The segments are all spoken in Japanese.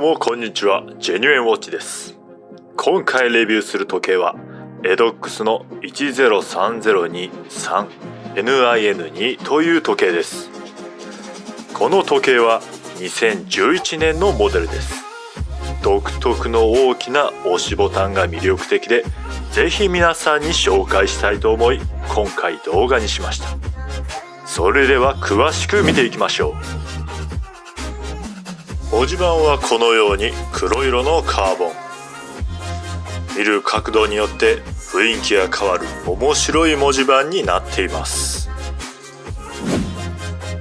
もこんにちは、ジェニュエンウォッチです。今回レビューする時計はエドックスの 10302-3NIN2 という時計です。この時計は2011年のモデルです。独特の大きな押しボタンが魅力的で、ぜひ皆さんに紹介したいと思い、今回動画にしました。それでは詳しく見ていきましょう。文字盤はこのように黒色のカーボン。見る角度によって雰囲気が変わる面白い文字盤になっています。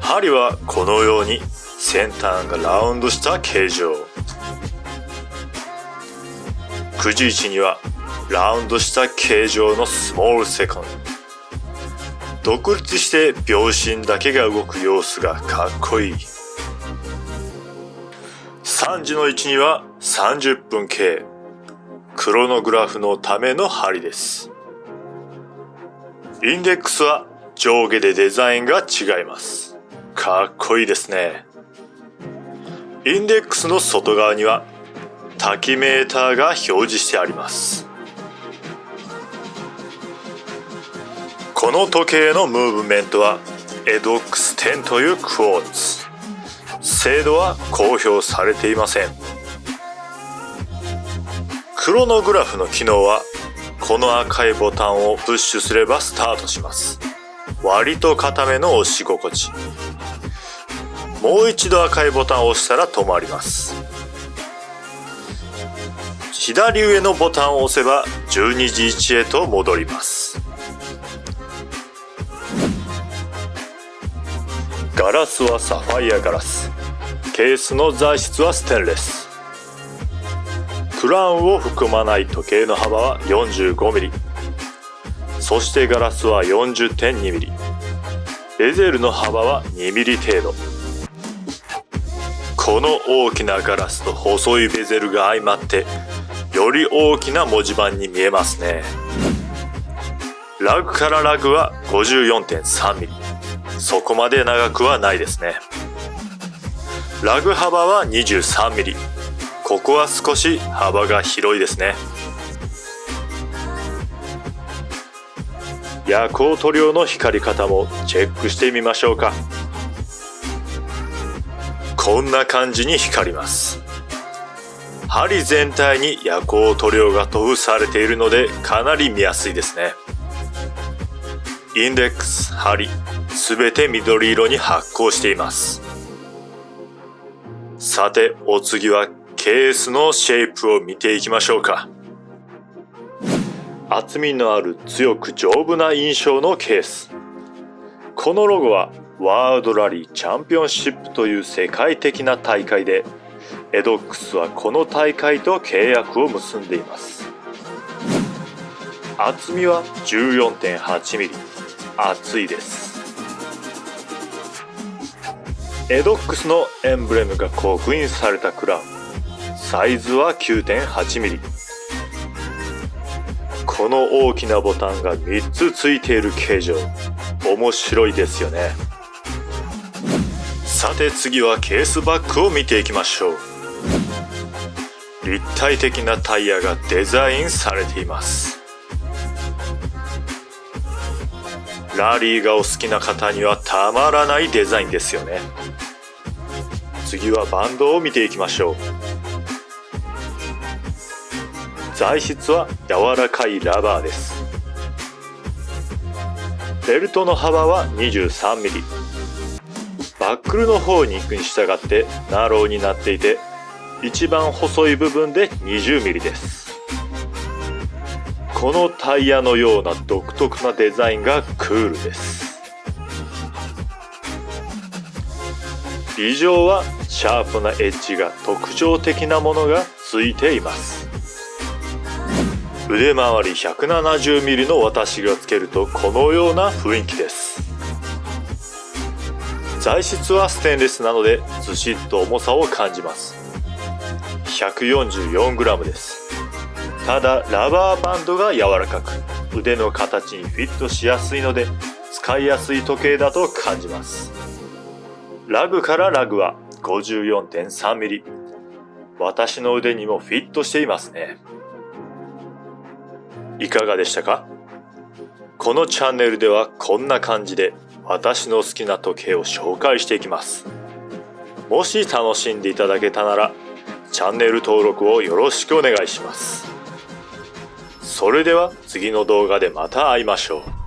針はこのように先端がラウンドした形状。9時位置にはラウンドした形状のスモールセコンド。独立して秒針だけが動く様子がかっこいい。3時の位置には30分計。クロノグラフのための針です。インデックスは上下でデザインが違います。かっこいいですね。インデックスの外側にはタキメーターが表示してあります。この時計のムーブメントはエドックス10というクォーツ。精度は公表されていません。クロノグラフの機能はこの赤いボタンをプッシュすればスタートします。割と固めの押し心地。もう一度赤いボタンを押したら止まります。左上のボタンを押せば12時位置へと戻ります。ガラスはサファイアガラス。ケースの材質はステンレス。クラウンを含まない時計の幅は 45mm。そしてガラスは 40.2mm。ベゼルの幅は 2mm 程度。この大きなガラスと細いベゼルが相まってより大きな文字盤に見えますね。ラグからラグは 54.3mm。そこまで長くはないですね。ラグ幅は 23mm。ここは少し幅が広いですね。夜光塗料の光り方もチェックしてみましょうか。こんな感じに光ります。針全体に夜光塗料が塗布されているのでかなり見やすいですね。インデックス、針すべて緑色に発光しています。さてお次はケースのシェイプを見ていきましょうか。厚みのある強く丈夫な印象のケース。このロゴはワールドラリーチャンピオンシップという世界的な大会で、エドックスはこの大会と契約を結んでいます。厚みは 14.8mm。厚いです。エドックスのエンブレムが刻印されたクラウン。サイズは 9.8mm。この大きなボタンが3つついている形状。面白いですよね。さて次はケースバッグを見ていきましょう。立体的なタイヤがデザインされています。ラリーがお好きな方にはたまらないデザインですよね。次はバンドを見ていきましょう。材質は柔らかいラバーです。ベルトの幅は 23mm。バックルの方に行くに従ってナローになっていて、一番細い部分で 20mm です。このタイヤのような独特なデザインがクールです。ビジョンはシャープなエッジが特徴的なものがついています。腕回り 170mm の私がつけるとこのような雰囲気です。材質はステンレスなのでずしっと重さを感じます。 144g です。ただラバーバンドが柔らかく腕の形にフィットしやすいので使いやすい時計だと感じます。ラグからラグは 54.3mm。私の腕にもフィットしていますね。いかがでしたか？このチャンネルではこんな感じで私の好きな時計を紹介していきます。もし楽しんでいただけたならチャンネル登録をよろしくお願いします。それでは次の動画でまた会いましょう。